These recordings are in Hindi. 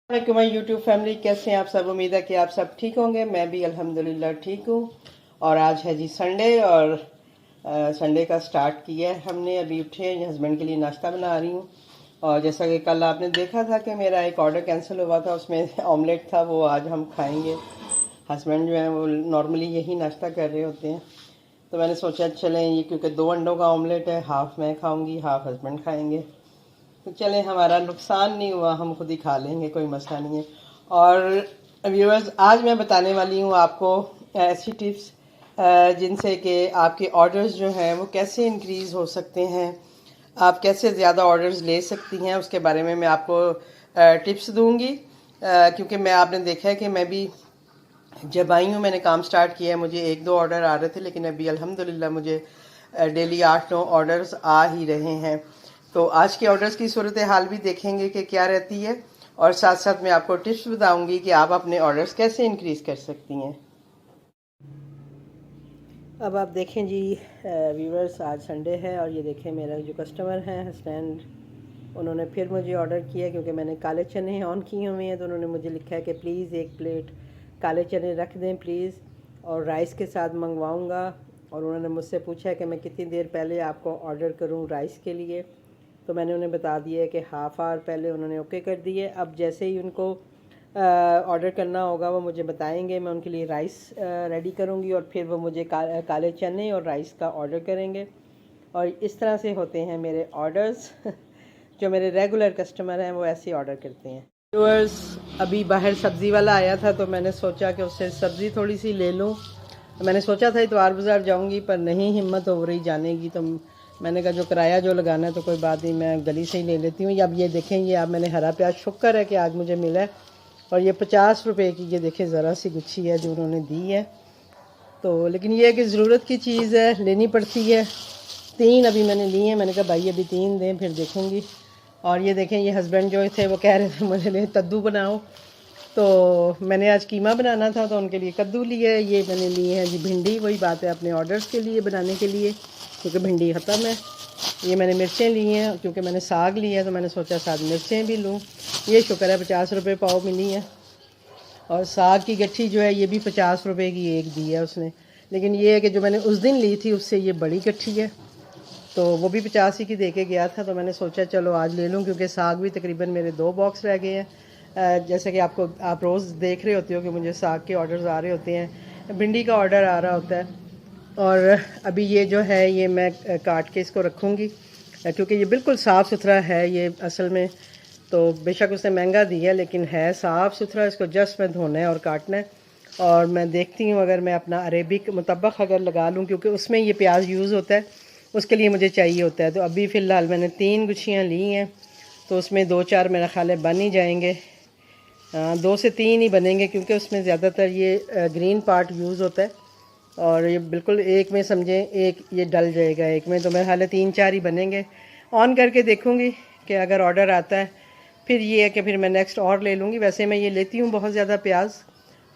वालेकुम माई यूट्यूब फैमिली, कैसे हैं आप सब। उम्मीद है कि आप सब ठीक होंगे। मैं भी अल्हम्दुलिल्लाह ठीक हूँ। और आज है जी संडे, और संडे का स्टार्ट किया है हमने। अभी उठे हैं, हस्बैंड के लिए नाश्ता बना रही हूँ। और जैसा कि कल आपने देखा था कि मेरा एक ऑर्डर कैंसिल हुआ था, उसमें ऑमलेट था, वो आज हम खाएंगे। हस्बैंड जो है वो नॉर्मली यही नाश्ता कर रहे होते हैं, तो मैंने सोचा चलें ये, क्योंकि 2 अंडों का ऑमलेट है, हाफ मैं खाऊंगी हाफ हस्बैंड खाएंगे, तो चले हमारा नुकसान नहीं हुआ, हम खुद ही खा लेंगे, कोई मसला नहीं है। और व्यूअर्स, आज मैं बताने वाली हूँ आपको ऐसी टिप्स जिनसे कि आपके ऑर्डर्स जो हैं वो कैसे इंक्रीज़ हो सकते हैं, आप कैसे ज़्यादा ऑर्डर्स ले सकती हैं, उसके बारे में मैं आपको टिप्स दूंगी। क्योंकि मैं, आपने देखा है कि मैं भी जब आई हूँ, मैंने काम स्टार्ट किया है, मुझे 1-2 ऑर्डर आ रहे थे, लेकिन अभी अल्हम्दुलिल्लाह मुझे डेली 8-9 ऑर्डर्स आ ही रहे हैं। तो आज के ऑर्डर्स की सूरत हाल भी देखेंगे कि क्या रहती है, और साथ साथ मैं आपको टिप्स बताऊंगी कि आप अपने ऑर्डर्स कैसे इंक्रीज़ कर सकती हैं। अब आप देखें जी व्यूवर्स, आज संडे है और ये देखें मेरा जो कस्टमर है हसनैन, उन्होंने फिर मुझे ऑर्डर किया, क्योंकि मैंने काले चने ऑन किए हुए हैं, तो उन्होंने मुझे लिखा है कि प्लीज़ 1 प्लेट काले चने रख दें प्लीज़, और राइस के साथ मंगवाऊंगा। और उन्होंने मुझसे पूछा है कि मैं कितनी देर पहले आपको ऑर्डर करूं राइस के लिए, तो मैंने उन्हें बता दिया है कि हाफ़ आवर पहले उन्होंने ओके कर दिए। अब जैसे ही उनको ऑर्डर करना होगा वो मुझे बताएंगे, मैं उनके लिए राइस रेडी करूँगी, और फिर वो मुझे काले चने और राइस का ऑर्डर करेंगे। और इस तरह से होते हैं मेरे ऑर्डर्स जो मेरे रेगुलर कस्टमर हैं वो ऐसे ऑर्डर करते हैं। व्यूअर्स, अभी बाहर सब्ज़ी वाला आया था, तो मैंने सोचा कि उससे सब्ज़ी थोड़ी सी ले लूँ। मैंने सोचा था इतवार बाज़ार जाऊँगी, पर नहीं हिम्मत हो रही जाने की, तो मैंने कहा जो किराया जो लगाना है तो कोई बात नहीं, मैं गली से ही ले लेती हूँ। अब ये देखें, ये अब मैंने हरा प्याज, शुक्र है कि आज मुझे मिला है, और ये 50 रुपए की, ये देखें ज़रा सी गुच्छी है जो उन्होंने दी है। तो लेकिन ये है कि ज़रूरत की चीज़ है, लेनी पड़ती है। 3 अभी मैंने लिए हैं, मैंने कहा भाई अभी 3 दें फिर देखूँगी। और ये देखें, ये हस्बैंड जो थे वो कह रहे थे मुझे लिए कद्दू बनाओ, तो मैंने आज कीमा बनाना था तो उनके लिए कद्दू लिए। ये मैंने लिए हैं जी भिंडी, वही बात है अपने ऑर्डर्स के लिए बनाने के लिए, क्योंकि भिंडी ख़त्म है। ये मैंने मिर्चें ली हैं, क्योंकि मैंने साग लिया है तो मैंने सोचा साथ मिर्चें भी लूँ। ये शुक्र है 50 रुपये पाव मिली है। और साग की गट्ठी जो है ये भी 50 रुपये की एक दी है उसने, लेकिन ये है कि जो मैंने उस दिन ली थी उससे ये बड़ी गट्ठी है, तो वो भी 50 ही की दे के गया था, तो मैंने सोचा चलो आज ले लूँ, क्योंकि साग भी तकरीबन मेरे 2 बॉक्स रह गए हैं। जैसे कि आप रोज़ देख रहे होते हो कि मुझे साग के ऑर्डर्स आ रहे होते हैं, भिंडी का ऑर्डर आ रहा होता है। और अभी ये जो है ये मैं काट के इसको रखूँगी, क्योंकि ये बिल्कुल साफ़ सुथरा है ये असल में। तो बेशक उसने महंगा दिया लेकिन है साफ़ सुथरा, इसको जस्ट में धोना है और काटना है। और मैं देखती हूँ अगर मैं अपना अरेबिक मुतब्बक अगर लगा लूँ, क्योंकि उसमें ये प्याज यूज़ होता है, उसके लिए मुझे चाहिए होता है। तो अभी फ़िलहाल मैंने 3 गुच्छियाँ ली हैं, तो उसमें 2-4 मेरा ख्याल है बन ही जाएंगे। 2 से 3 ही बनेंगे, क्योंकि उसमें ज़्यादातर ये ग्रीन पार्ट यूज़ होता है, और ये बिल्कुल एक में समझें एक ये डल जाएगा एक में, तो मेरे ख्याल है 3-4 ही बनेंगे। ऑन करके देखूँगी कि अगर ऑर्डर आता है फिर ये है कि फिर मैं नेक्स्ट और ले लूँगी। वैसे मैं ये लेती हूँ बहुत ज़्यादा प्याज,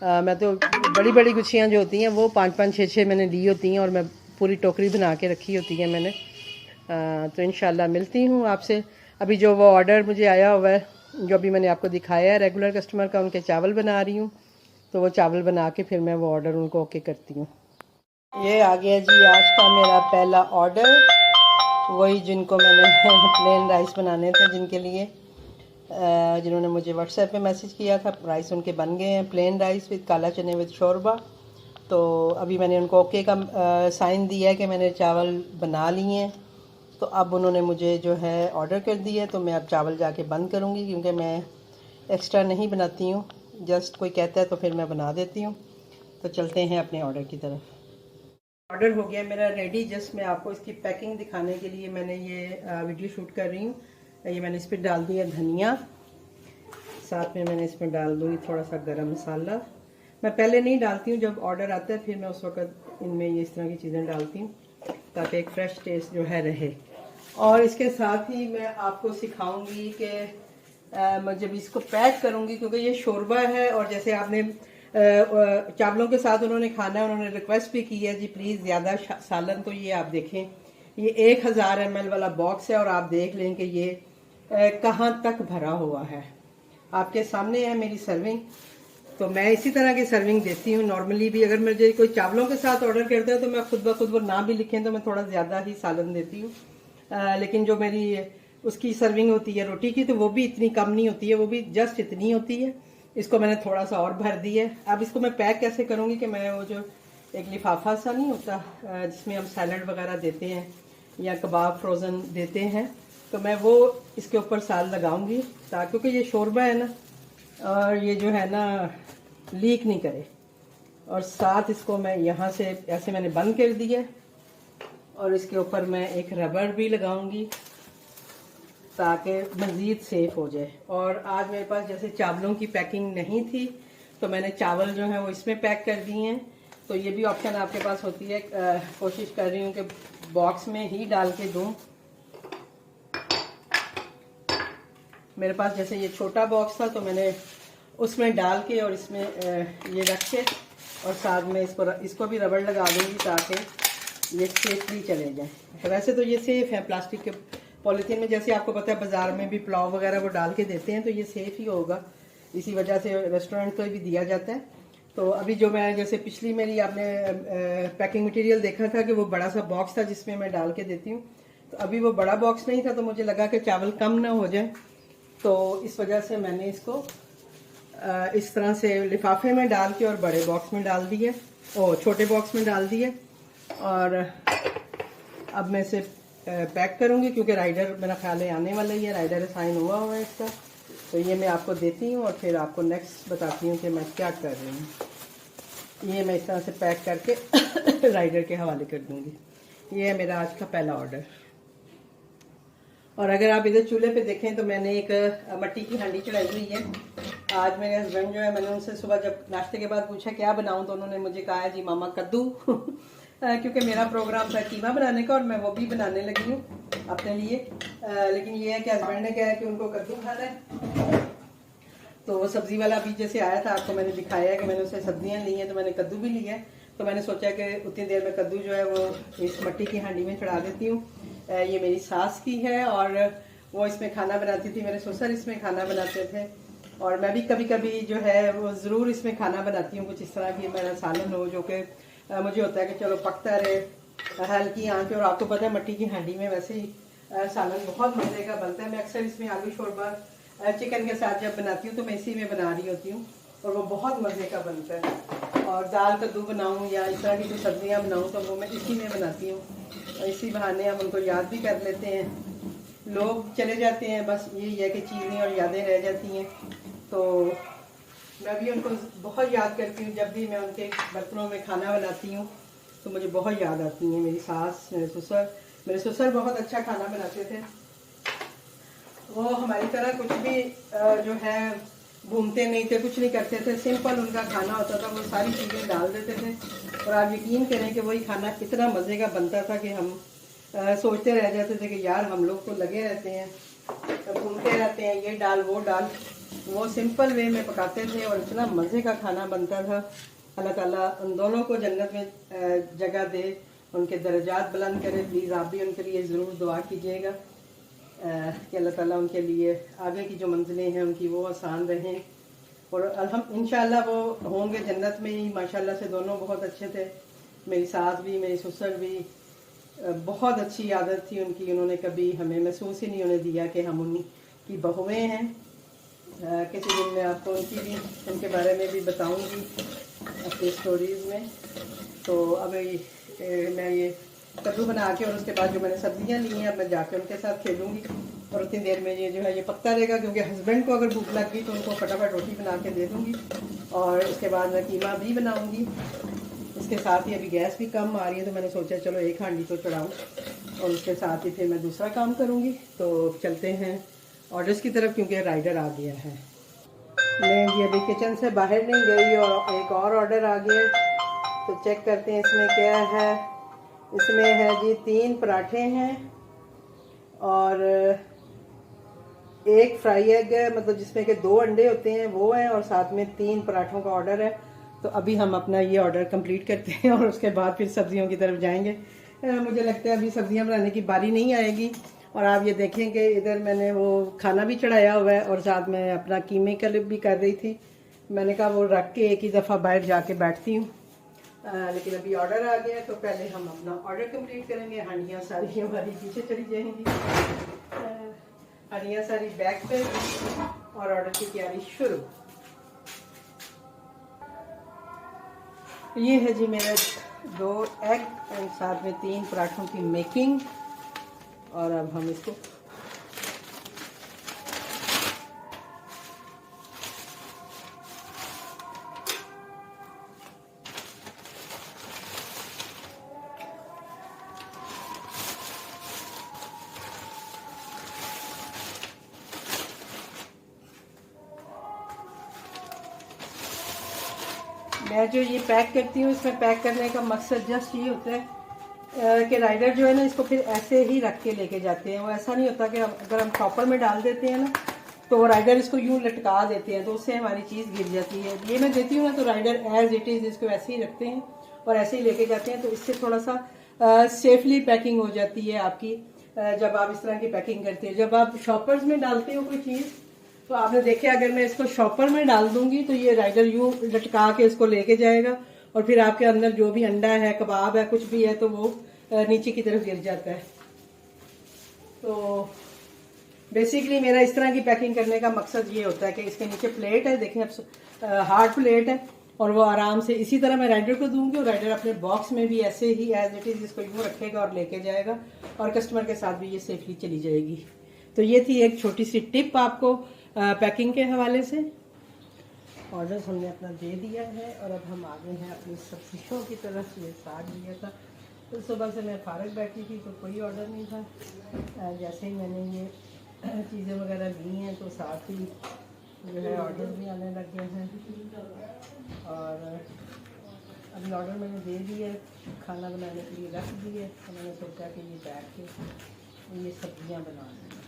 मैं तो बड़ी बड़ी गुच्छियाँ जो होती हैं वो 5-5 6-6 मैंने ली होती हैं, और मैं पूरी टोकरी बना के रखी होती है मैंने। तो इंशाल्लाह मिलती हूँ आपसे। अभी जो वो ऑर्डर मुझे आया हुआ है, जो अभी मैंने आपको दिखाया है रेगुलर कस्टमर का, उनके चावल बना रही हूँ, तो वो चावल बना के फिर मैं वो ऑर्डर उनको ओके करती हूँ। ये आ गया जी आज का मेरा पहला ऑर्डर, वही जिनको मैंने प्लेन राइस बनाने थे, जिनके लिए जिन्होंने मुझे व्हाट्सएप पे मैसेज किया था। राइस उनके बन गए हैं, प्लेन राइस विद काला चने विद शोरबा। तो अभी मैंने उनको ओके का साइन दिया है कि मैंने चावल बना लिए हैं। तो अब उन्होंने मुझे जो है ऑर्डर कर दिया है, तो मैं अब चावल जाके बंद करूँगी, क्योंकि मैं एक्स्ट्रा नहीं बनाती हूँ, जस्ट कोई कहता है तो फिर मैं बना देती हूँ। तो चलते हैं अपने ऑर्डर की तरफ। ऑर्डर हो गया मेरा रेडी, जस्ट मैं आपको इसकी पैकिंग दिखाने के लिए मैंने ये वीडियो शूट कर रही हूँ। ये मैंने इस पर डाल दिया धनिया, साथ में मैंने इसमें डाल दूँगी थोड़ा सा गरम मसाला। मैं पहले नहीं डालती हूँ, जब ऑर्डर आता है फिर मैं उस वक्त इनमें ये इस तरह की चीज़ें डालती हूँ, ताकि एक फ़्रेश टेस्ट जो है रहे। और इसके साथ ही मैं आपको सिखाऊंगी कि मैं जब इसको पैक करूँगी, क्योंकि ये शोरबा है, और जैसे आपने चावलों के साथ उन्होंने खाना है, उन्होंने रिक्वेस्ट भी की है जी प्लीज़ ज़्यादा सालन। तो ये आप देखें, ये 1000 ml वाला बॉक्स है, और आप देख लें कि ये कहाँ तक भरा हुआ है। आपके सामने है मेरी सर्विंग। तो मैं इसी तरह की सर्विंग देती हूँ नॉर्मली भी। अगर मुझे कोई चावलों के साथ ऑर्डर करता है तो मैं खुद ब खुद वो ना भी लिखें तो मैं थोड़ा ज़्यादा ही सालन देती हूँ। लेकिन जो मेरी उसकी सर्विंग होती है रोटी की, तो वो भी इतनी कम नहीं होती है, वो भी जस्ट इतनी होती है। इसको मैंने थोड़ा सा और भर दी है। अब इसको मैं पैक कैसे करूँगी कि मैं वो जो एक लिफाफा सा नहीं होता जिसमें हम सैलड वगैरह देते हैं या कबाब फ्रोज़न देते हैं, तो मैं वो इसके ऊपर साल लगाऊंगी ताकि, क्योंकि ये शोरबा है ना, और ये जो है ना लीक नहीं करे। और साथ इसको मैं यहाँ से ऐसे मैंने बंद कर दिया और इसके ऊपर मैं एक रबर भी लगाऊंगी ताकि मज़ीद सेफ हो जाए। और आज मेरे पास जैसे चावलों की पैकिंग नहीं थी तो मैंने चावल जो है वो इसमें पैक कर दिए हैं। तो ये भी ऑप्शन आपके पास होती है। कोशिश कर रही हूँ कि बॉक्स में ही डाल के दूँ। मेरे पास जैसे ये छोटा बॉक्स था तो मैंने उसमें डाल के और इसमें ये रख के और साथ में इसको भी रबड़ लगा दूँगी ताकि ये सेफली चले जाए। वैसे तो ये सेफ़ है प्लास्टिक के पॉलीथीन में, जैसे आपको पता है बाज़ार में भी पुलाव वगैरह वो डाल के देते हैं, तो ये सेफ़ ही होगा। इसी वजह से रेस्टोरेंट को भी दिया जाता है। तो अभी जो मैं जैसे पिछली मेरी आपने पैकिंग मटेरियल देखा था कि वो बड़ा सा बॉक्स था जिसमें मैं डाल के देती हूँ, तो अभी वो बड़ा बॉक्स नहीं था, तो मुझे लगा कि चावल कम ना हो जाए, तो इस वजह से मैंने इसको इस तरह से लिफाफे में डाल के और बड़े बॉक्स में डाल दिए और छोटे बॉक्स में डाल दिए। और अब मैं इसे पैक करूँगी क्योंकि राइडर मेरा ख्याल है आने वाला ही है, राइडर साइन हुआ है इसका। तो ये मैं आपको देती हूँ और फिर आपको नेक्स्ट बताती हूँ कि मैं क्या कर रही हूँ। ये मैं इस तरह से पैक करके राइडर के हवाले कर दूँगी। ये है मेरा आज का पहला ऑर्डर। और अगर आप इधर चूल्हे पे देखें तो मैंने एक मट्टी की हांडी चढ़ाई हुई है। आज मेरे हस्बैंड जो है, मैंने उनसे सुबह जब नाश्ते के बाद पूछा क्या बनाऊं, तो उन्होंने मुझे कहा जी मामा कद्दू क्योंकि मेरा प्रोग्राम था कीमा बनाने का और मैं वो भी बनाने लगी हूँ अपने लिए। लेकिन ये है कि हस्बैंड ने कहा है कि उनको कद्दू खाना है। तो वो सब्ज़ी वाला अभी जैसे आया था, आपको मैंने दिखाया है कि मैंने उसे सब्जियाँ ली हैं, तो मैंने कद्दू भी लिया है। तो मैंने सोचा कि उतनी देर में कद्दू जो है वो इस मट्टी की हांडी में चढ़ा देती हूँ। ये मेरी सास की है और वो इसमें खाना बनाती थी, मेरे ससुर इसमें खाना बनाते थे और मैं भी कभी कभी जो है वो ज़रूर इसमें खाना बनाती हूँ। कुछ इस तरह की मेरा सालन हो जो कि मुझे होता है कि चलो पकता रहे हल्की आंच पे। और आपको पता है मट्टी की हांडी में वैसे ही सालन बहुत मज़े का बनता है। मैं अक्सर इसमें आलू शोरबा चिकन के साथ जब बनाती हूँ तो मैं इसी में बना रही होती हूँ और वो बहुत मज़े का बनता है। और दाल कद्दू बनाऊँ या इस तरह की कोई सब्जियाँ बनाऊँ तो वो मैं इसी में बनाती हूँ। और इसी बहाने हम उनको याद भी कर लेते हैं। लोग चले जाते हैं, बस यही है कि चीज़ें और यादें रह जाती हैं। तो मैं भी उनको बहुत याद करती हूँ। जब भी मैं उनके बर्तनों में खाना बनाती हूँ तो मुझे बहुत याद आती हैं मेरी सास, मेरे ससुर बहुत अच्छा खाना बनाते थे। वो हमारी तरह कुछ भी जो है घूमते नहीं थे, कुछ नहीं करते थे। सिंपल उनका खाना होता था, वो सारी चीज़ें डाल देते थे और आप यकीन करें कि वही खाना इतना मज़े का बनता था कि हम सोचते रह जाते थे कि यार हम लोग तो लगे रहते हैं, घूमते रहते हैं, ये डाल वो डाल। वो सिंपल वे में पकाते थे और इतना मज़े का खाना बनता था। अल्लाह ताला उन दोनों को जन्नत में जगह दे, उनके दर्जात बुलंद करे। प्लीज़ आप भी उनके लिए ज़रूर दुआ कीजिएगा कि अल्लाह ताला उनके लिए आगे की जो मंजिलें हैं उनकी वो आसान रहें। और हम इंशाल्लाह वो होंगे जन्नत में ही। माशाल्लाह से दोनों बहुत अच्छे थे, मेरी सास भी मेरी ससुर भी। बहुत अच्छी आदत थी उनकी, उन्होंने कभी हमें महसूस ही नहीं होने दिया कि हम उनकी बहुएँ हैं। किसी दिन मैं आपको उनके बारे में भी बताऊंगी अपनी स्टोरीज़ में। तो अब मैं ये कद्दू बना के और उसके बाद जो मैंने सब्जियां ली हैं अब मैं जाके उनके साथ खेलूँगी और उतनी देर में ये जो है ये पकता रहेगा। क्योंकि हस्बैंड को अगर भूख लग गई तो उनको फटाफट रोटी बना के दे दूँगी और उसके बाद मैं कीमा भी बनाऊँगी। इसके साथ ही अभी गैस भी कम आ रही है तो मैंने सोचा चलो एक हांडी तो चढ़ाऊँ और उसके साथ ही फिर मैं दूसरा काम करूँगी। तो चलते हैं ऑर्डर्स की तरफ क्योंकि राइडर आ गया है। मैं जी अभी किचन से बाहर नहीं गई और एक और ऑर्डर आ गया, तो चेक करते हैं इसमें क्या है। इसमें है जी 3 पराठे हैं और एक फ्राई एग है, मतलब जिसमें के 2 अंडे होते हैं वो हैं और साथ में 3 पराठों का ऑर्डर है। तो अभी हम अपना ये ऑर्डर कंप्लीट करते हैं और उसके बाद फिर सब्जियों की तरफ जाएंगे। मुझे लगता है अभी सब्जियां बनाने की बारी नहीं आएगी और आप ये देखें कि इधर मैंने वो खाना भी चढ़ाया हुआ है और साथ में अपना कीमे क्लिप भी कर रही थी। मैंने कहा वो रख के एक ही दफ़ा बाहर जाके बैठती हूँ। लेकिन अभी ऑर्डर आ गया है तो पहले हम अपना ऑर्डर कंप्लीट करेंगे। हांडियाँ सारी हमारी पीछे चली जाएंगी, हांडियाँ सारी बैक पे और ऑर्डर की तैयारी शुरू। ये है जी मेरा 2 एग एंड साथ में 3 पराठों की मेकिंग। और अब हम इसको मैं जो ये पैक करती हूँ, इसमें पैक करने का मकसद जस्ट ये होता है कि राइडर जो है ना इसको फिर ऐसे ही रख के लेके जाते हैं। वो ऐसा नहीं होता कि अगर हम चॉपर में डाल देते हैं ना तो वो राइडर इसको यूँ लटका देते हैं तो उससे हमारी चीज़ गिर जाती है। ये मैं देती हूँ ना तो राइडर एज इट इज़ इसको ऐसे ही रखते हैं और ऐसे ही लेके जाते हैं, तो इससे थोड़ा सा सेफली पैकिंग हो जाती है आपकी। जब आप इस तरह की पैकिंग करते हैं, जब आप शॉपर्स में डालते हो कोई चीज़ तो आपने देखे अगर मैं इसको शॉपर में डाल दूंगी तो ये राइडर यूँ लटका के इसको लेके जाएगा और फिर आपके अंदर जो भी अंडा है, कबाब है, कुछ भी है तो वो नीचे की तरफ गिर जाता है। तो बेसिकली मेरा इस तरह की पैकिंग करने का मकसद ये होता है कि इसके नीचे प्लेट है, देखें अब हार्ड प्लेट है और वो आराम से इसी तरह मैं राइडर को दूंगी और राइडर अपने बॉक्स में भी ऐसे ही एज इट इज़ इसको यूँ रखेगा और लेके जाएगा और कस्टमर के साथ भी ये सेफली चली जाएगी। तो ये थी एक छोटी सी टिप आपको पैकिंग के हवाले से। ऑर्डर हमने अपना दे दिया है और अब हम आ गए हैं अपनी सब्जियों की तरफ। ये साग लिया था तो सुबह से मैं फारग बैठी थी तो कोई ऑर्डर नहीं था। जैसे ही मैंने ये चीज़ें वगैरह ली हैं तो साथ ही जो है ऑर्डर भी आने लग गए हैं। और अभी ऑर्डर मैंने दे दिए, खाना बनाने के लिए रख दिए तो मैंने सोचा कि ये बैठ के ये सब्जियाँ बना दें।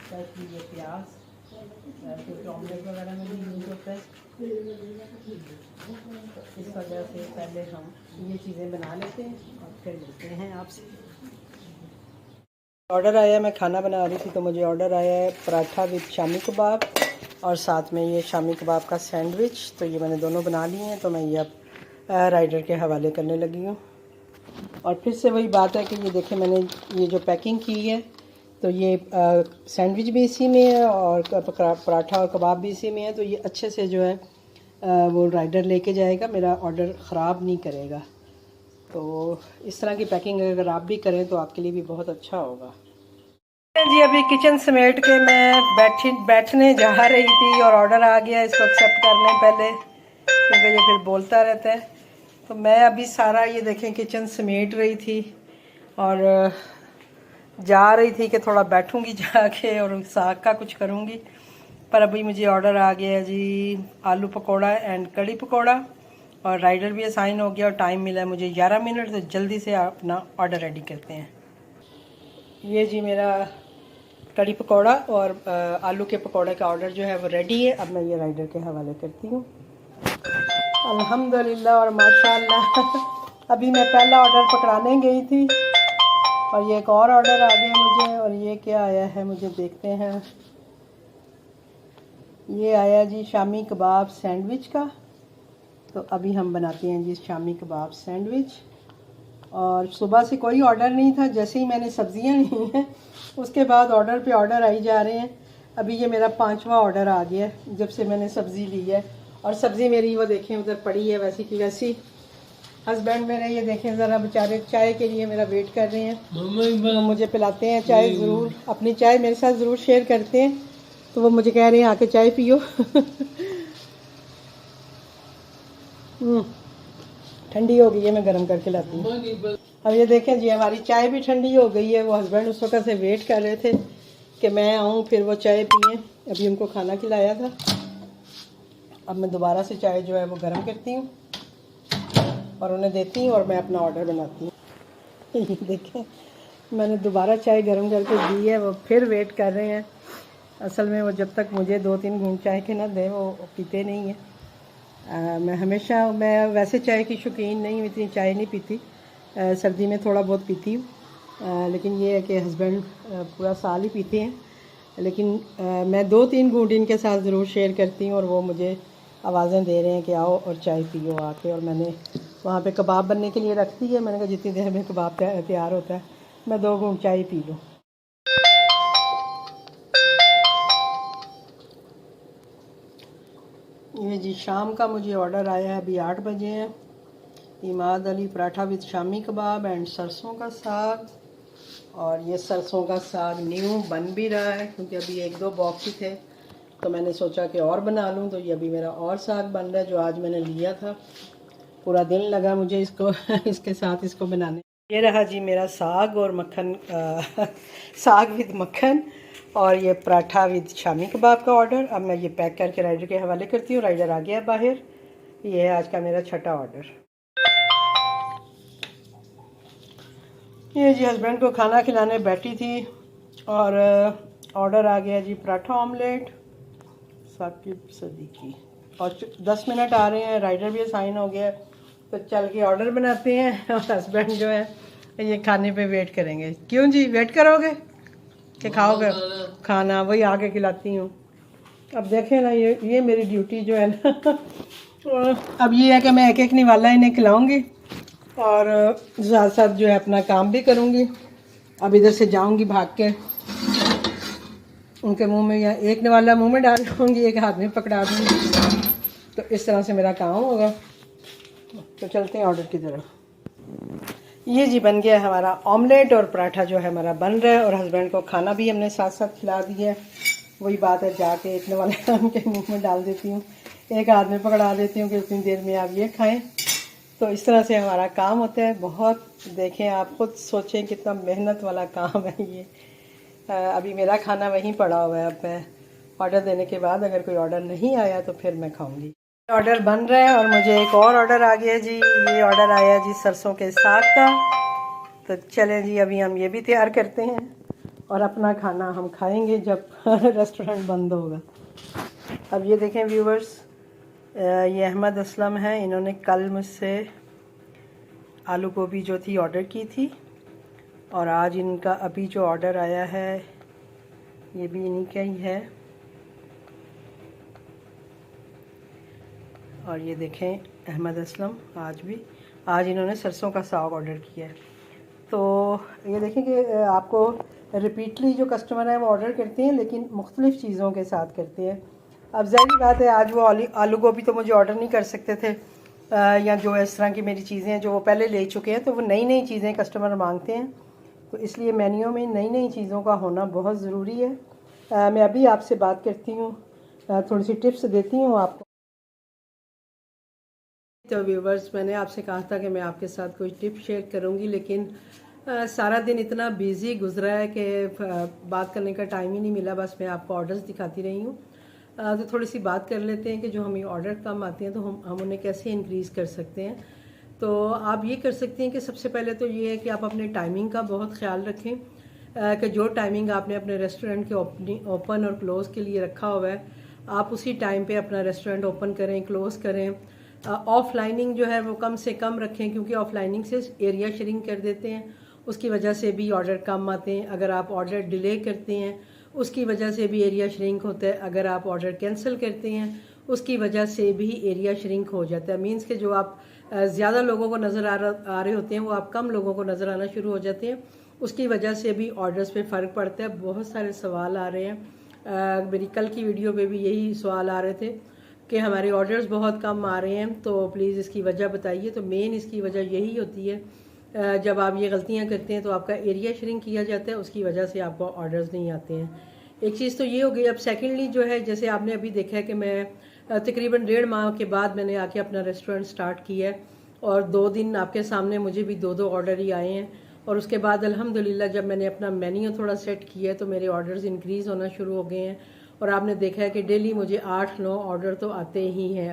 ताकि ये प्याज क्योंकि ऑमलेट वगैरह में भी यूज़ होता है, तो इस वजह से पहले हम ये चीज़ें बना लेते हैं और फिर मिलते हैं आपसे। ऑर्डर आया, मैं खाना बना रही थी तो मुझे ऑर्डर आया है पराठा विद शामी कबाब और साथ में ये शामी कबाब का सैंडविच। तो ये मैंने दोनों बना लिए हैं तो मैं ये अब राइडर के हवाले करने लगी हूँ। और फिर से वही बात है कि ये देखें मैंने ये जो पैकिंग की है तो ये सैंडविच भी इसी में है और पराठा और कबाब भी इसी में है। तो ये अच्छे से जो है वो राइडर लेके जाएगा, मेरा ऑर्डर ख़राब नहीं करेगा। तो इस तरह की पैकिंग अगर आप भी करें तो आपके लिए भी बहुत अच्छा होगा। जी अभी किचन समेट के मैं बैठने जा रही थी और ऑर्डर आ गया, इसको एक्सेप्ट करने पहले क्योंकि ये फिर बोलता रहता है। तो मैं अभी सारा ये देखें किचन समेट रही थी और जा रही थी कि थोड़ा बैठूंगी जाके और साग का कुछ करूंगी। पर अभी मुझे ऑर्डर आ गया जी आलू पकोड़ा एंड कड़ी पकोड़ा और राइडर भी असाइन हो गया और टाइम मिला है मुझे 11 मिनट। तो जल्दी से अपना ऑर्डर रेडी करते हैं। ये जी मेरा कड़ी पकोड़ा और आलू के पकोड़े का ऑर्डर जो है वो रेडी है। अब मैं ये राइडर के हवाले करती हूँ। अल्हम्दुलिल्लाह और माशाल्लाह अभी मैं पहला ऑर्डर पकड़ाने गई थी और ये एक और ऑर्डर आ गया मुझे। और ये क्या आया है मुझे देखते हैं। ये आया जी शामी कबाब सैंडविच का। तो अभी हम बनाते हैं जी शामी कबाब सैंडविच। और सुबह से कोई ऑर्डर नहीं था, जैसे ही मैंने सब्जियां ली हैं उसके बाद ऑर्डर पे ऑर्डर आई जा रहे हैं। अभी ये मेरा 5वां ऑर्डर आ गया जब से मैंने सब्ज़ी ली है। और सब्ज़ी मेरी वो देखें उधर पड़ी है वैसी की वैसी। हस्बैंड मेरे ये देखें ज़रा बेचारे चाय के लिए मेरा वेट कर रहे हैं, तो मुझे पिलाते हैं चाय ज़रूर, अपनी चाय मेरे साथ ज़रूर शेयर करते हैं। तो वो मुझे कह रहे हैं आके चाय पियो। ठंडी हो गई है, मैं गर्म करके लाती हूँ। अब ये देखें जी हमारी चाय भी ठंडी हो गई है। वो हस्बैंड उस वक्त से वेट कर रहे थे कि मैं आऊँ फिर वो चाय पिए। अभी उनको खाना खिलाया था, अब मैं दोबारा से चाय जो है वो गर्म करती हूँ और उन्हें देती हूँ और मैं अपना ऑर्डर बनाती हूँ। देखें मैंने दोबारा चाय गर्म करके दी है, वो फिर वेट कर रहे हैं। असल में वो जब तक मुझे 2-3 घूंट चाय के ना दें वो पीते नहीं हैं। मैं वैसे चाय की शौकीन नहीं हूँ, इतनी चाय नहीं पीती। सर्दी में थोड़ा बहुत पीती हूँ लेकिन ये है कि हस्बैंड पूरा साल ही पीते हैं, लेकिन मैं 2-3 घूंट इनके साथ ज़रूर शेयर करती हूँ और वो मुझे आवाज़ें दे रहे हैं कि आओ और चाय पियो आके। और मैंने वहाँ पे कबाब बनने के लिए रख दी है। मैंने कहा जितनी देर में कबाब तैयार होता है मैं 2 घूंट चाय पी लूँ। ये जी शाम का मुझे ऑर्डर आया है, अभी 8 बजे हैं। इमाद अली पराठा विद शामी कबाब एंड सरसों का साग। और ये सरसों का साग न्यू बन भी रहा है क्योंकि अभी 1-2 बॉक्स ही थे, तो मैंने सोचा कि और बना लूँ। तो ये अभी मेरा और साग बन रहा है जो आज मैंने लिया था। पूरा दिन लगा मुझे इसको इसके साथ इसको बनाने। ये रहा जी मेरा साग और मक्खन साग विद मक्खन और ये पराठा विद शामी कबाब का ऑर्डर। अब मैं ये पैक करके राइडर के हवाले करती हूँ। राइडर आ गया है बाहर। ये है आज का मेरा छठा ऑर्डर। ये जी हस्बैंड को खाना खिलाने बैठी थी और ऑर्डर आ गया जी पराठा ऑमलेट साकिब सदीकी। और 10 मिनट आ रहे हैं, राइडर भी असाइन हो गया, तो चल के ऑर्डर बनाते हैं। और हस्बैंड जो है ये खाने पे वेट करेंगे। क्यों जी वेट करोगे कि खाओगे खाना? वही आके खिलाती हूँ। अब देखें ना, ये मेरी ड्यूटी जो है ना अब ये है कि मैं एक एक निवाला इन्हें खिलाऊंगी और साथ साथ जो है अपना काम भी करूँगी। अब इधर से जाऊँगी भाग के उनके मुंह में, या एक निवाला मुंह में डाल दूँगी, एक हाथ में पकड़ा दूँगी, तो इस तरह से मेरा काम होगा। तो चलते हैं ऑर्डर की तरफ। ये जी बन गया हमारा ऑमलेट और पराठा जो है हमारा बन रहा है और हस्बैंड को खाना भी हमने साथ साथ खिला दिया है। वही बात है, जाके इतने वाले उनके मुंह में डाल देती हूँ, एक हाथ में पकड़ा देती हूँ कि उतनी देर में आप ये खाएं। तो इस तरह से हमारा काम होता है। बहुत देखें, आप खुद सोचें कितना मेहनत वाला काम है ये। अभी मेरा खाना वहीं पड़ा हुआ है। अब मैं ऑर्डर देने के बाद अगर कोई ऑर्डर नहीं आया तो फिर मैं खाऊंगी। ऑर्डर बन रहा है और मुझे एक और ऑर्डर आ गया जी। ये ऑर्डर आया जी सरसों के साग का। तो चलें जी अभी हम ये भी तैयार करते हैं और अपना खाना हम खाएंगे जब रेस्टोरेंट बंद होगा। अब ये देखें व्यूवर्स, ये अहमद असलम हैं। इन्होंने कल मुझसे आलू गोभी जो थी ऑर्डर की थी और आज इनका अभी जो ऑर्डर आया है ये भी इन्हीं का ही है। और ये देखें अहमद असलम आज इन्होंने सरसों का साग ऑर्डर किया है। तो ये देखें कि आपको रिपीटली जो कस्टमर हैं वो ऑर्डर करते हैं लेकिन मुख्तलिफ़ चीज़ों के साथ करते हैं। अब ज़ाहिर बात है आज वो आलू गोभी तो मुझे ऑर्डर नहीं कर सकते थे, या जो इस तरह की मेरी चीज़ें हैं जो वो पहले ले चुके हैं, तो वो नई नई चीज़ें कस्टमर मांगते हैं। तो इसलिए मेन्यू में नई नई चीज़ों का होना बहुत ज़रूरी है। मैं अभी आपसे बात करती हूँ, थोड़ी सी टिप्स देती हूँ आपको। तो व्यूवर्स, मैंने आपसे कहा था कि मैं आपके साथ कोई टिप शेयर करूंगी, लेकिन सारा दिन इतना बिजी गुजरा है कि बात करने का टाइम ही नहीं मिला। बस मैं आपको ऑर्डर्स दिखाती रही हूँ। तो थोड़ी सी बात कर लेते हैं कि जो हमें ऑर्डर कम आते हैं तो हम उन्हें कैसे इंक्रीज़ कर सकते हैं। तो आप ये कर सकते हैं कि सबसे पहले तो ये है कि आप अपने टाइमिंग का बहुत ख्याल रखें, कि जो टाइमिंग आपने अपने रेस्टोरेंट के ओपन और क्लोज़ के लिए रखा हुआ है आप उसी टाइम पे अपना रेस्टोरेंट ओपन करें, क्लोज़ करें। ऑफलाइनिंग जो है वो कम से कम रखें, क्योंकि ऑफलाइनिंग से एरिया शेयरिंग कर देते हैं, उसकी वजह से भी ऑर्डर कम आते हैं। अगर आप ऑर्डर डिले करते हैं उसकी वजह से भी एरिया श्रिंक होता है। अगर आप ऑर्डर कैंसिल करते हैं उसकी वजह से भी एरिया श्रिंक हो जाता है। मीन्स के जो आप ज़्यादा लोगों को नज़र आ रहे होते हैं वो आप कम लोगों को नज़र आना शुरू हो जाते हैं, उसकी वजह से भी ऑर्डर्स पे फ़र्क पड़ता है। बहुत सारे सवाल आ रहे हैं, मेरी कल की वीडियो पे भी यही सवाल आ रहे थे कि हमारे ऑर्डर्स बहुत कम आ रहे हैं, तो प्लीज़ इसकी वजह बताइए। तो मेन इसकी वजह यही होती है, जब आप ये गलतियां करते हैं तो आपका एरिया श्रिंक किया जाता है, उसकी वजह से आपको ऑर्डर्स नहीं आते हैं। एक चीज़ तो ये हो गई। अब सेकेंडली जो है, जैसे आपने अभी देखा है कि मैं तकरीबन 1.5 माह के बाद मैंने आके अपना रेस्टोरेंट स्टार्ट किया है और 2 दिन आपके सामने मुझे भी 2-2 ऑर्डर ही आए हैं। और उसके बाद अल्हम्दुलिल्लाह जब मैंने अपना मेन्यू थोड़ा सेट किया है तो मेरे ऑर्डर्स इंक्रीज़ होना शुरू हो गए हैं और आपने देखा है कि डेली मुझे 8-9 ऑर्डर तो आते ही हैं।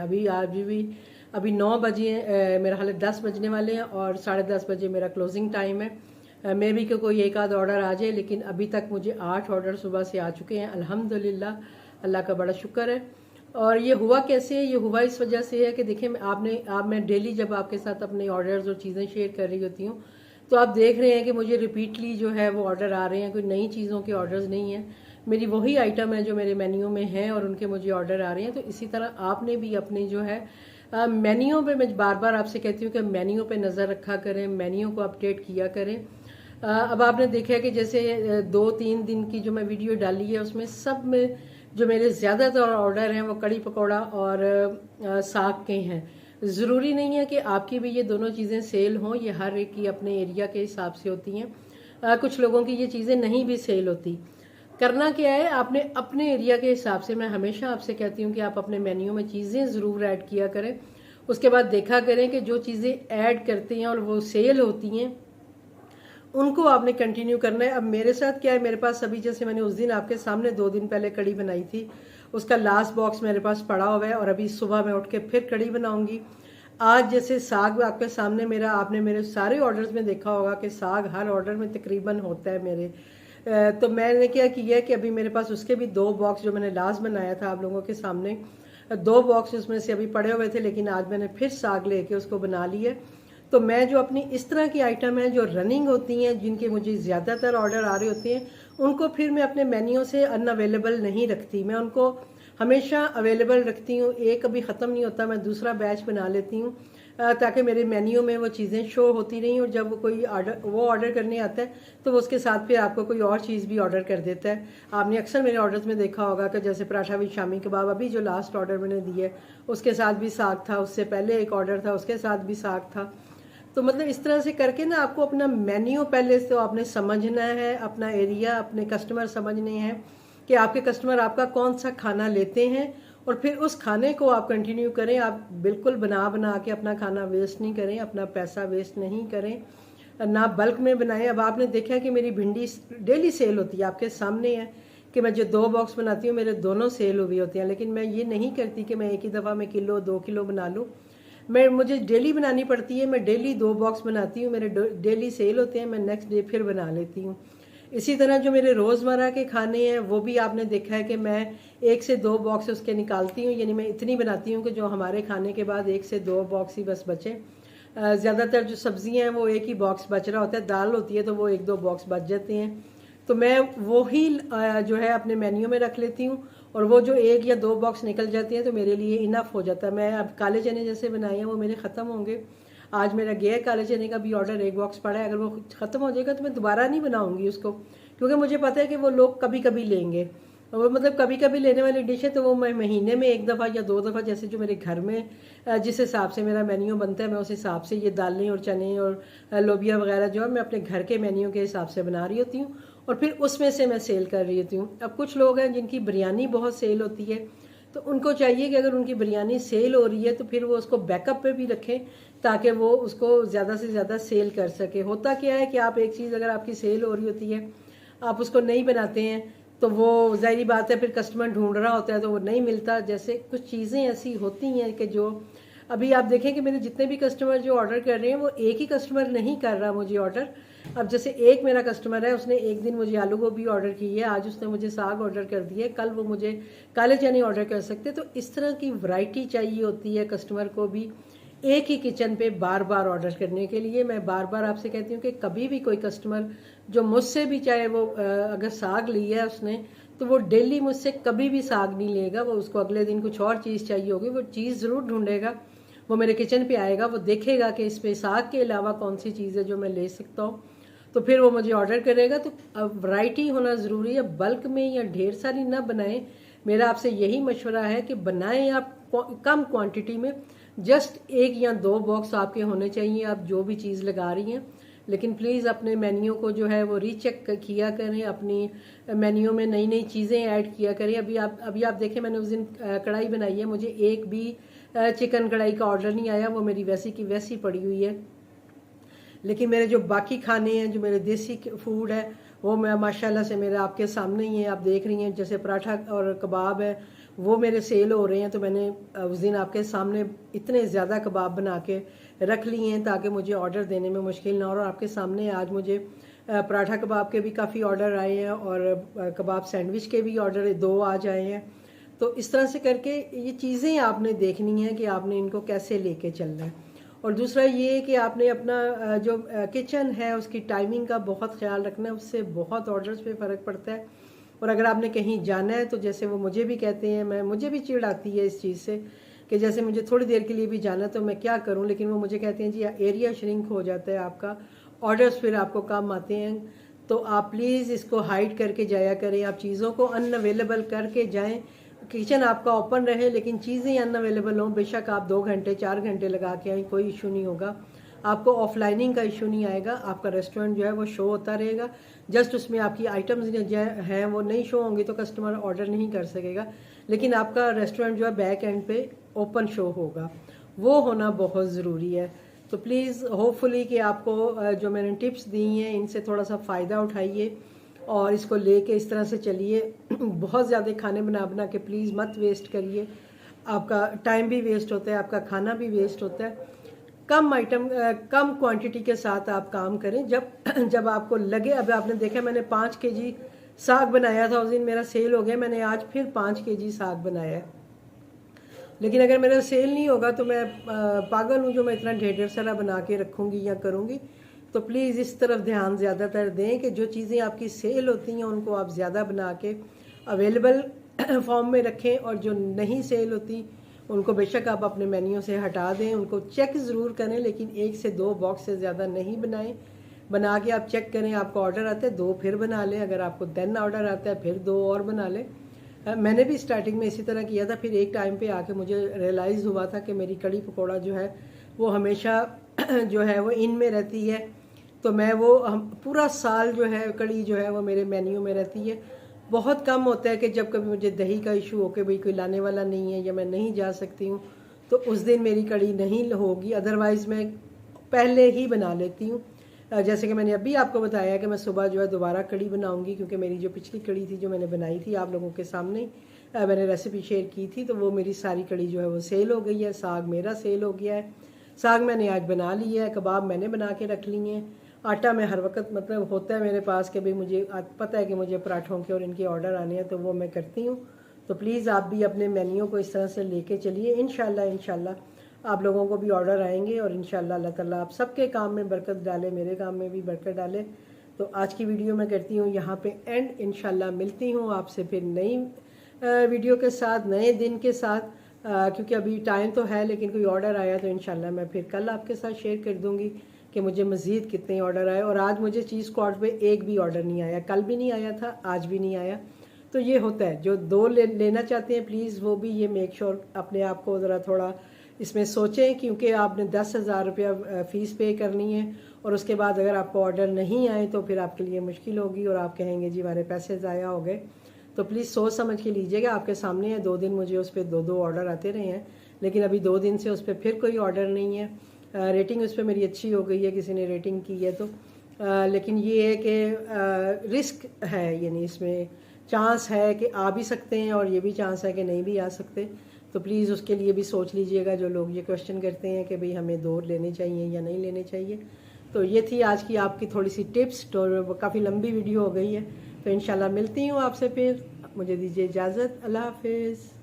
अभी 9 बजे, मेरा हाल 10 बजने वाले हैं और 10:30 बजे मेरा क्लोजिंग टाइम है। मे भी कि कोई एक आध ऑर्डर आ जाए, लेकिन अभी तक मुझे 8 ऑर्डर सुबह से आ चुके हैं अल्हम्दुलिल्लाह, अल्लाह का बड़ा शुक्र है। और ये हुआ कैसे है? ये हुआ इस वजह से है कि देखें, मैं डेली जब आपके साथ अपने ऑर्डर्स और चीज़ें शेयर कर रही होती हूँ तो आप देख रहे हैं कि मुझे रिपीटली जो है वो ऑर्डर आ रहे हैं, कोई नई चीज़ों के ऑर्डर्स नहीं हैं, मेरी वही आइटम है जो मेरे मेन्यू में है और उनके मुझे ऑर्डर आ रहे हैं। तो इसी तरह आपने भी अपने जो है मेन्यू पे, मैं बार बार आपसे कहती हूँ कि मेन्यू पे नज़र रखा करें, मेन्यू को अपडेट किया करें। अब आपने देखा है कि जैसे 2-3 दिन की जो मैं वीडियो डाली है उसमें सब में जो मेरे ज़्यादातर ऑर्डर हैं वो कड़ी पकौड़ा और साग के हैं। ज़रूरी नहीं है कि आपकी भी ये दोनों चीज़ें सेल हों, ये हर एक की अपने एरिया के हिसाब से होती हैं। कुछ लोगों की ये चीज़ें नहीं भी सेल होती। करना क्या है, आपने अपने एरिया के हिसाब से, मैं हमेशा आपसे कहती हूँ कि आप अपने मेन्यू में चीज़ें ज़रूर ऐड किया करें। उसके बाद देखा करें कि जो चीज़ें ऐड करते हैं और वो सेल होती हैं उनको आपने कंटिन्यू करना है। अब मेरे साथ क्या है, मेरे पास अभी जैसे मैंने उस दिन आपके सामने 2 दिन पहले कड़ी बनाई थी, उसका लास्ट बॉक्स मेरे पास पड़ा हुआ है और अभी सुबह मैं उठ के फिर कड़ी बनाऊंगी। आज जैसे साग आपके सामने मेरा, आपने मेरे सारे ऑर्डर्स में देखा होगा कि साग हर ऑर्डर में तकरीबन होता है मेरे। तो मैंने क्या किया कि अभी मेरे पास उसके भी 2 बॉक्स जो मैंने लास्ट बनाया था आप लोगों के सामने, 2 बॉक्स उसमें से अभी पड़े हुए थे, लेकिन आज मैंने फिर साग लेके उसको बना लिया। तो मैं जो अपनी इस तरह की आइटम है जो रनिंग होती हैं, जिनके मुझे ज़्यादातर ऑर्डर आ रहे होते हैं, उनको फिर मैं अपने मेन्यू से अनअवेलेबल नहीं रखती, मैं उनको हमेशा अवेलेबल रखती हूँ। एक कभी ख़त्म नहीं होता, मैं दूसरा बैच बना लेती हूँ ताकि मेरे मेन्यू में वो चीज़ें शो होती रहें। और जब कोई ऑर्डर करने आता है तो वो उसके साथ फिर आपको कोई और चीज़ भी ऑर्डर कर देता है। आपने अक्सर मेरे ऑर्डर्स में देखा होगा कि जैसे पराठा विद शामी कबाब, अभी जो लास्ट ऑर्डर मैंने दिया है उसके साथ भी साग था, उससे पहले एक ऑर्डर था उसके साथ भी साग था। तो मतलब इस तरह से करके ना आपको अपना मेन्यू पहले से तो आपने समझना है, अपना एरिया, अपने कस्टमर समझने हैं कि आपके कस्टमर आपका कौन सा खाना लेते हैं, और फिर उस खाने को आप कंटिन्यू करें। आप बिल्कुल बना बना के अपना खाना वेस्ट नहीं करें, अपना पैसा वेस्ट नहीं करें, ना बल्क में बनाएं। अब आपने देखा है कि मेरी भिंडी डेली सेल होती है, आपके सामने है कि मैं जो 2 बॉक्स बनाती हूँ मेरे दोनों सेल हुई होती हैं। लेकिन मैं ये नहीं करती कि मैं एक ही दफ़ा में किलो 2 किलो बना लूँ, मुझे डेली बनानी पड़ती है। मैं डेली 2 बॉक्स बनाती हूँ, मेरे डेली सेल होते हैं, मैं नेक्स्ट डे फिर बना लेती हूँ। इसी तरह जो मेरे रोज़मर्रा के खाने हैं वो भी आपने देखा है कि मैं 1 से 2 बॉक्स उसके निकालती हूँ, यानी मैं इतनी बनाती हूँ कि जो हमारे खाने के बाद 1 से 2 बॉक्स ही बस बचे। ज़्यादातर जो सब्ज़ियाँ हैं वो एक ही बॉक्स बच रहा होता है, दाल होती है तो वो 1-2 बॉक्स बच जाते हैं। तो मैं वो ही जो है अपने मेन्यू में रख लेती हूँ, और वो जो 1 या 2 बॉक्स निकल जाती हैं तो मेरे लिए इनफ हो जाता है। मैं अब काले चने जैसे बनाए हैं वो मेरे ख़त्म होंगे। आज मेरा गया काले चने का भी ऑर्डर, 1 बॉक्स पड़ा है, अगर वो ख़त्म हो जाएगा तो मैं दोबारा नहीं बनाऊंगी उसको, क्योंकि मुझे पता है कि वो लोग कभी कभी लेंगे। वो मतलब कभी कभी लेने वाली डिश है, तो वो मैं महीने में 1 दफ़ा या 2 दफ़ा, जैसे जो मेरे घर में जिस हिसाब से मेरा मेन्यू बनता है मैं उस हिसाब से ये दालें और चने और लोबिया वगैरह जो है मैं अपने घर के मेन्यू के हिसाब से बना रही होती हूँ, और फिर उसमें से मैं सेल कर रही होती हूँ। अब कुछ लोग हैं जिनकी बिरयानी बहुत सेल होती है, तो उनको चाहिए कि अगर उनकी बिरयानी सेल हो रही है तो फिर वो उसको बैकअप पे भी रखें ताकि वो उसको ज़्यादा से ज़्यादा सेल कर सके। होता क्या है कि आप एक चीज़ अगर आपकी सेल हो रही होती है, आप उसको नहीं बनाते हैं, तो वो ज़ाहिरी बात है फिर कस्टमर ढूंढ रहा होता है तो वो नहीं मिलता। जैसे कुछ चीज़ें ऐसी होती हैं कि जो अभी आप देखें कि मेरे जितने भी कस्टमर जो ऑर्डर कर रहे हैं वो एक ही कस्टमर नहीं कर रहा मुझे ऑर्डर। अब जैसे एक मेरा कस्टमर है, उसने एक दिन मुझे आलू गोभी ऑर्डर की है, आज उसने मुझे साग ऑर्डर कर दिया है, कल वो मुझे काले चने ऑर्डर कर सकते हैं। तो इस तरह की वैरायटी चाहिए होती है कस्टमर को भी एक ही किचन पे बार बार ऑर्डर करने के लिए। मैं बार बार आपसे कहती हूँ कि कभी भी कोई कस्टमर जो मुझसे भी, चाहे वो अगर साग लिया है उसने, तो वो डेली मुझसे कभी भी साग नहीं लेगा, वो उसको अगले दिन कुछ और चीज़ चाहिए होगी, वो चीज़ ज़रूर ढूंढेगा। वो मेरे किचन पे आएगा, वो देखेगा कि इस पे साग के अलावा कौन सी चीज़ है जो मैं ले सकता हूँ, तो फिर वो मुझे ऑर्डर करेगा। तो वैरायटी होना ज़रूरी है, बल्क में या ढेर सारी ना बनाएं। मेरा आपसे यही मशवरा है कि बनाएं आप कम क्वांटिटी में, जस्ट 1 या 2 बॉक्स आपके होने चाहिए आप जो भी चीज़ लगा रही हैं। लेकिन प्लीज़ अपने मेन्यू को जो है वो रीचेक किया करें, अपनी मेन्यू में नई नई चीज़ें ऐड किया करें। अभी आप देखें, मैंने उस दिन कढ़ाई बनाई है, मुझे एक भी चिकन कढ़ाई का ऑर्डर नहीं आया, वो मेरी वैसी की वैसी पड़ी हुई है। लेकिन मेरे जो बाकी खाने हैं, जो मेरे देसी फूड है, वो मैं माशाल्लाह से मेरे आपके सामने ही है, आप देख रही हैं। जैसे पराठा और कबाब है वो मेरे सेल हो रहे हैं, तो मैंने उस दिन आपके सामने इतने ज़्यादा कबाब बना के रख लिए हैं ताकि मुझे ऑर्डर देने में मुश्किल ना हो। और आपके सामने आज मुझे पराठा कबाब के भी काफ़ी ऑर्डर आए हैं और कबाब सैंडविच के भी ऑर्डर 2 आज आए हैं। तो इस तरह से करके ये चीज़ें आपने देखनी है कि आपने इनको कैसे लेके चलना है। और दूसरा ये कि आपने अपना जो किचन है उसकी टाइमिंग का बहुत ख्याल रखना है, उससे बहुत ऑर्डर्स पे फ़र्क पड़ता है। और अगर आपने कहीं जाना है तो जैसे वो मुझे भी कहते हैं, मुझे भी चिढ़ आती है इस चीज़ से कि जैसे मुझे थोड़ी देर के लिए भी जाना है तो मैं क्या करूं, लेकिन वो मुझे कहते हैं जी एरिया श्रिंक हो जाता है आपका, ऑर्डर्स फिर आपको कम आते हैं। तो आप प्लीज़ इसको हाइड करके जाया करें, आप चीज़ों को अनअवेलेबल करके जाएं। किचन आपका ओपन रहे लेकिन चीज़ें अनअवेलेबल हों, बेशक आप 2 घंटे 4 घंटे लगा के आएँ, कोई इशू नहीं होगा। आपको ऑफलाइनिंग का इशू नहीं आएगा, आपका रेस्टोरेंट जो है वो शो होता रहेगा। जस्ट उसमें आपकी आइटम्स जो हैं वो नहीं शो होंगी तो कस्टमर ऑर्डर नहीं कर सकेगा, लेकिन आपका रेस्टोरेंट जो है बैक एंड पे ओपन शो होगा, वो होना बहुत ज़रूरी है। तो प्लीज़ होपफुली कि आपको जो मैंने टिप्स दी हैं इनसे थोड़ा सा फ़ायदा उठाइए और इसको लेके इस तरह से चलिए। बहुत ज़्यादा खाने बना बना के प्लीज़ मत वेस्ट करिए, आपका टाइम भी वेस्ट होता है, आपका खाना भी वेस्ट होता है। कम आइटम कम क्वांटिटी के साथ आप काम करें। जब आपको लगे, अब आपने देखा मैंने 5 केजी साग बनाया था, उस दिन मेरा सेल हो गया, मैंने आज फिर 5 केजी साग बनाया है। लेकिन अगर मेरा सेल नहीं होगा तो मैं पागल हूँ जो मैं इतना ढेर सारा बना के रखूँगी या करूँगी। तो प्लीज़ इस तरफ ध्यान ज़्यादातर दें कि जो चीज़ें आपकी सेल होती हैं उनको आप ज़्यादा बना के अवेलेबल फॉर्म में रखें, और जो नहीं सेल होती उनको बेशक आप अपने मेन्यू से हटा दें। उनको चेक ज़रूर करें लेकिन 1 से 2 बॉक्स से ज़्यादा नहीं बनाएं। बना के आप चेक करें, आपको ऑर्डर आता है 2 फिर बना लें, अगर आपको 10 ऑर्डर आता है फिर 2 और बना लें। मैंने भी स्टार्टिंग में इसी तरह किया था, फिर एक टाइम पे आके मुझे रियलाइज़ हुआ था कि मेरी कड़ी पकौड़ा जो है वो हमेशा जो है वो इन में रहती है, तो मैं वो पूरा साल जो है कड़ी जो है वो मेरे मेन्यू में रहती है। बहुत कम होता है कि जब कभी मुझे दही का इशू हो के भाई कोई लाने वाला नहीं है या मैं नहीं जा सकती हूँ तो उस दिन मेरी कड़ी नहीं होगी, अदरवाइज़ मैं पहले ही बना लेती हूँ। जैसे कि मैंने अभी आपको बताया कि मैं सुबह जो है दोबारा कड़ी बनाऊंगी, क्योंकि मेरी जो पिछली कड़ी थी जो मैंने बनाई थी आप लोगों के सामने मैंने रेसिपी शेयर की थी, तो वो मेरी सारी कड़ी जो है वो सेल हो गई है। साग मेरा सेल हो गया है, साग मैंने आज बना लिया है, कबाब मैंने बना के रख लिए हैं। आटा में हर वक्त मतलब होता है मेरे पास कि भाई मुझे पता है कि मुझे पराठों के और इनके ऑर्डर आने हैं, तो वो मैं करती हूँ। तो प्लीज़ आप भी अपने मेन्यू को इस तरह से लेके चलिए, इंशाल्लाह आप लोगों को भी ऑर्डर आएंगे और इंशाल्लाह अल्लाह ताला आप सबके काम में बरकत डाले, मेरे काम में भी बरकत डाले। तो आज की वीडियो मैं करती हूँ यहाँ पे एंड, इंशाल्लाह मिलती हूँ आपसे फिर नई वीडियो के साथ, नए दिन के साथ, क्योंकि अभी टाइम तो है लेकिन कोई ऑर्डर आया तो इंशाल्लाह मैं फिर कल आपके साथ शेयर कर दूँगी कि मुझे मज़ीद कितने ऑर्डर आए। और आज मुझे चीज़ स्क्वाड पे एक भी ऑर्डर नहीं आया, कल भी नहीं आया था, आज भी नहीं आया। तो ये होता है, जो 2 लेना चाहते हैं प्लीज़ वो भी ये मेक श्योर अपने आप को ज़रा थोड़ा इसमें सोचें, क्योंकि आपने 10,000 रुपया फ़ीस पे करनी है और उसके बाद अगर आपको ऑर्डर नहीं आए तो फिर आपके लिए मुश्किल होगी और आप कहेंगे जी हमारे पैसे ज़ाया हो गए। तो प्लीज़ सोच समझ के लीजिएगा, आपके सामने है 2 दिन मुझे उस पर 2-2 ऑर्डर आते रहे हैं, लेकिन अभी 2 दिन से उस पर फिर कोई ऑर्डर नहीं है। रेटिंग उस पर मेरी अच्छी हो गई है, किसी ने रेटिंग की है तो लेकिन ये है कि रिस्क है, यानी इसमें चांस है कि आ भी सकते हैं और ये भी चांस है कि नहीं भी आ सकते। तो प्लीज़ उसके लिए भी सोच लीजिएगा जो लोग ये क्वेश्चन करते हैं कि भाई हमें 2 लेने चाहिए या नहीं लेने चाहिए। तो ये थी आज की आपकी थोड़ी सी टिप्स, तो काफ़ी लंबी वीडियो हो गई है। तो इंशाल्लाह मिलती हूँ आपसे फिर, मुझे दीजिए इजाज़त, अल्लाह हाफिज़।